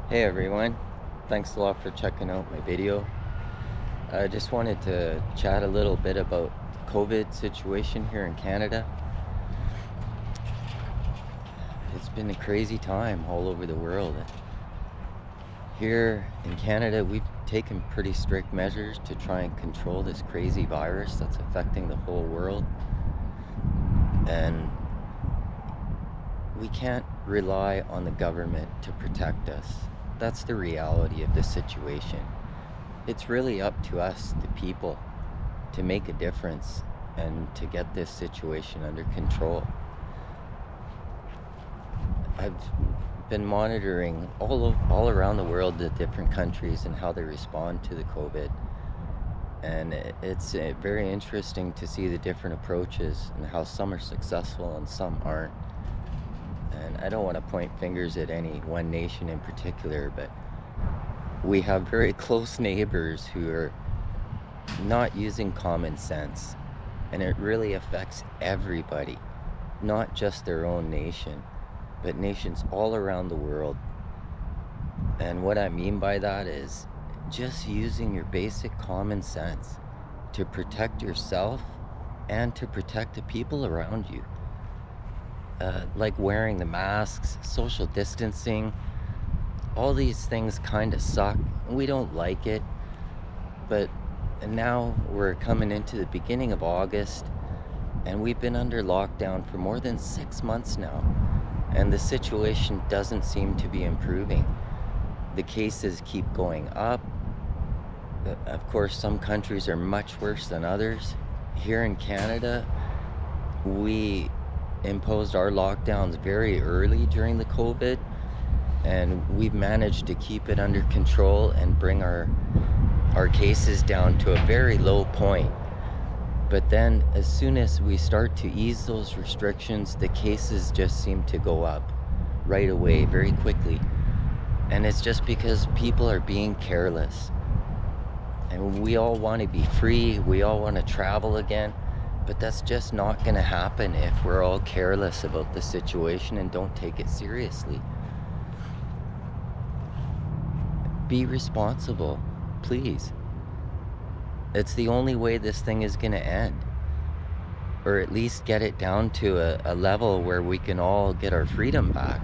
Hey everyone, thanks a lot for checking out my video. I just wanted to chat a little bit about the COVID situation here in Canada. It's been a crazy time all over the world. Here in Canada, we've taken pretty strict measures to try and control this crazy virus that's affecting the whole world. And we can't rely on the government to protect us. That's the reality of the situation. It's really up to us, the people, to make a difference and to get this situation under control. I've been monitoring all around the world, the different countries and how they respond to the COVID. And it's very interesting to see the different approaches and how some are successful and some aren't. And I don't want to point fingers at any one nation in particular, but we have very close neighbors who are not using common sense. And it really affects everybody, not just their own nation, but nations all around the world. And what I mean by that is just using your basic common sense to protect yourself and to protect the people around you. Like wearing the masks, social distancing, all these things kind of suck. We don't like it, but now we're coming into the beginning of August, and we've been under lockdown for more than 6 months now, and the situation doesn't seem to be improving. The cases keep going up. Of course, some countries are much worse than others. Here in Canada, we imposed our lockdowns very early during the COVID, and we've managed to keep it under control and bring our cases down to a very low point. But then as soon as we start to ease those restrictions, the cases just seem to go up right away, very quickly. And it's just because people are being careless. And we all want to be free, we all want to travel again, but that's just not going to happen if we're all careless about the situation and don't take it seriously. Be responsible, please. It's the only way this thing is going to end. Or at least get it down to a level where we can all get our freedom back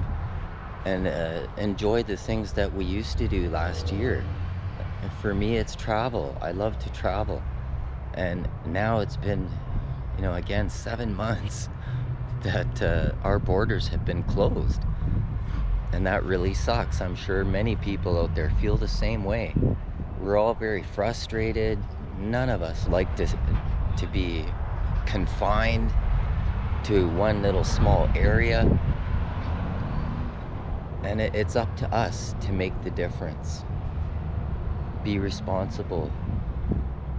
and enjoy the things that we used to do last year. For me, it's travel. I love to travel. And now it's been, again, 7 months that our borders have been closed. And that really sucks. I'm sure many people out there feel the same way. We're all very frustrated. None of us like to be confined to one little small area. And it's up to us to make the difference. Be responsible.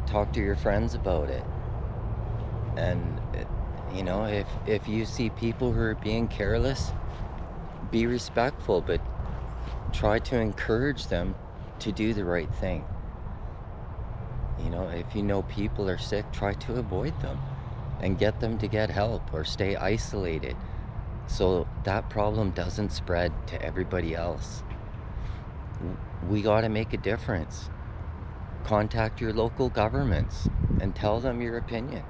Talk to your friends about it. And, if you see people who are being careless, be respectful, but try to encourage them to do the right thing. If you know people are sick, try to avoid them and get them to get help or stay isolated so that problem doesn't spread to everybody else. We got to make a difference. Contact your local governments and tell them your opinion.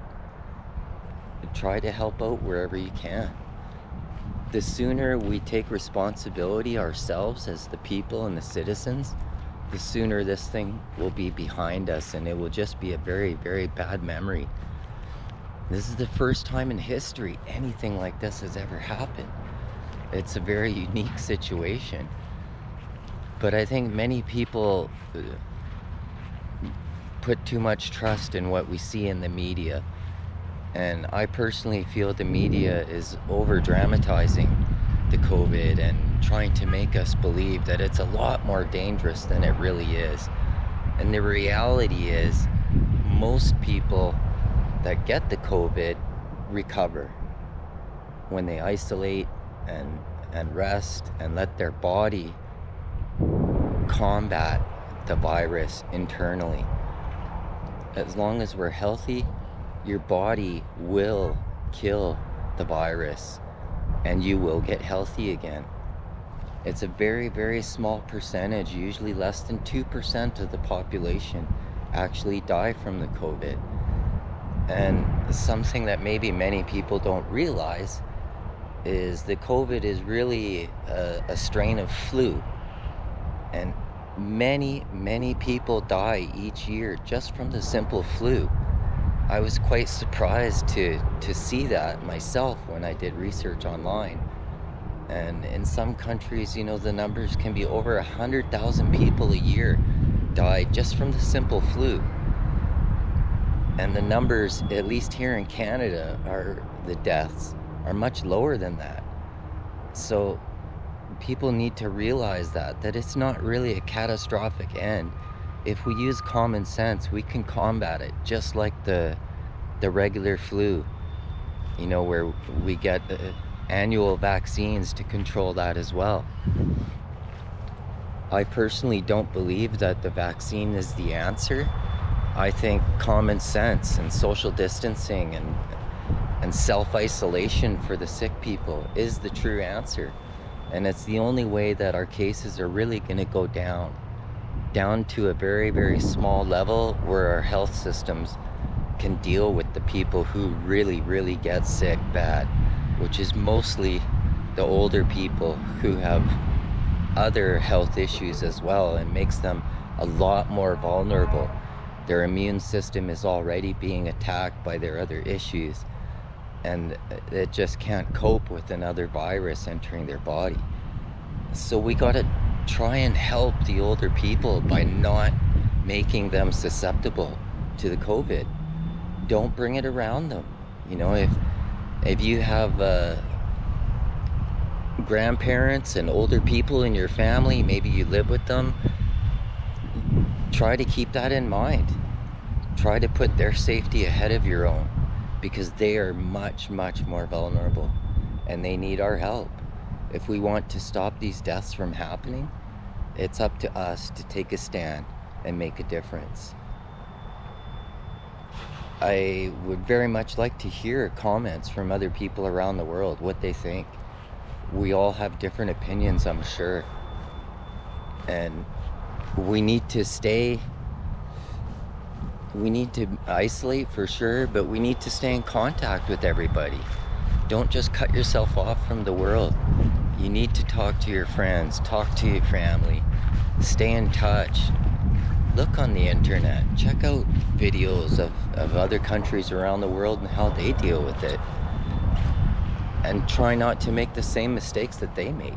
Try to help out wherever you can. The sooner we take responsibility ourselves as the people and the citizens, the sooner this thing will be behind us and it will just be a very, very bad memory. This is the first time in history anything like this has ever happened. It's a very unique situation. But I think many people put too much trust in what we see in the media. And I personally feel the media is over dramatizing the COVID and trying to make us believe that it's a lot more dangerous than it really is. And the reality is, most people that get the COVID recover when they isolate and rest and let their body combat the virus internally. As long as we're healthy, your body will kill the virus and you will get healthy again. It's a very, very small percentage, usually less than 2% of the population actually die from the COVID. And something that maybe many people don't realize is the COVID is really a strain of flu. And many, many people die each year just from the simple flu. I was quite surprised to see that myself when I did research online. And in some countries, the numbers can be over 100,000 people a year die just from the simple flu. And the numbers, at least here in Canada, the deaths are much lower than that. So people need to realize that it's not really a catastrophic end. If we use common sense, we can combat it just like the regular flu, where we get annual vaccines to control that as well. I personally don't believe that the vaccine is the answer. I think common sense and social distancing and self-isolation for the sick people is the true answer. And it's the only way that our cases are really going to go down to a very, very small level where our health systems can deal with the people who really, really get sick bad, which is mostly the older people who have other health issues as well, and makes them a lot more vulnerable. Their immune system is already being attacked by their other issues, and it just can't cope with another virus entering their body. So we got to try and help the older people by not making them susceptible to the COVID. Don't bring it around them. If you have grandparents and older people in your family, maybe you live with them, try to keep that in mind. Try to put their safety ahead of your own, because they are much, much more vulnerable and they need our help. If we want to stop these deaths from happening, it's up to us to take a stand and make a difference. I would very much like to hear comments from other people around the world, what they think. We all have different opinions, I'm sure. And we need to isolate for sure, but we need to stay in contact with everybody. Don't just cut yourself off from the world. You need to talk to your friends, talk to your family, stay in touch. Look on the internet, check out videos of other countries around the world and how they deal with it. And try not to make the same mistakes that they make.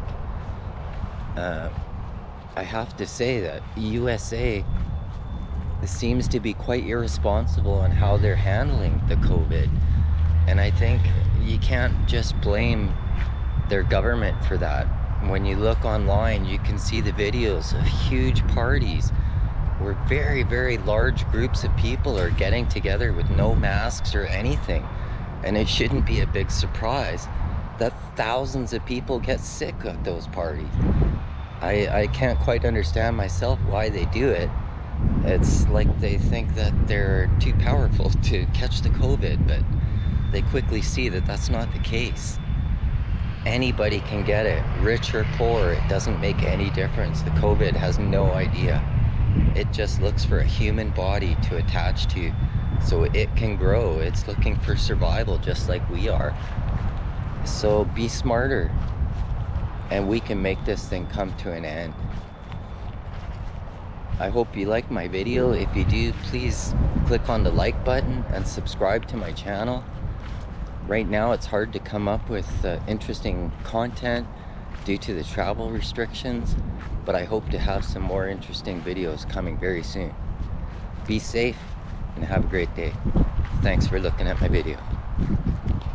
I have to say that USA seems to be quite irresponsible on how they're handling the COVID. And I think you can't just blame their government for that. When you look online, you can see the videos of huge parties where very, very large groups of people are getting together with no masks or anything. And it shouldn't be a big surprise that thousands of people get sick at those parties. I can't quite understand myself why they do it. It's like they think that they're too powerful to catch the COVID, but they quickly see that that's not the case. Anybody can get it, rich or poor, it doesn't make any difference. The COVID has no idea. It just looks for a human body to attach to so it can grow. It's looking for survival just like we are. So be smarter, and we can make this thing come to an end. I hope you like my video. If you do, please click on the like button and subscribe to my channel. Right now it's hard to come up with interesting content due to the travel restrictions, but I hope to have some more interesting videos coming very soon. Be safe and have a great day. Thanks for looking at my video.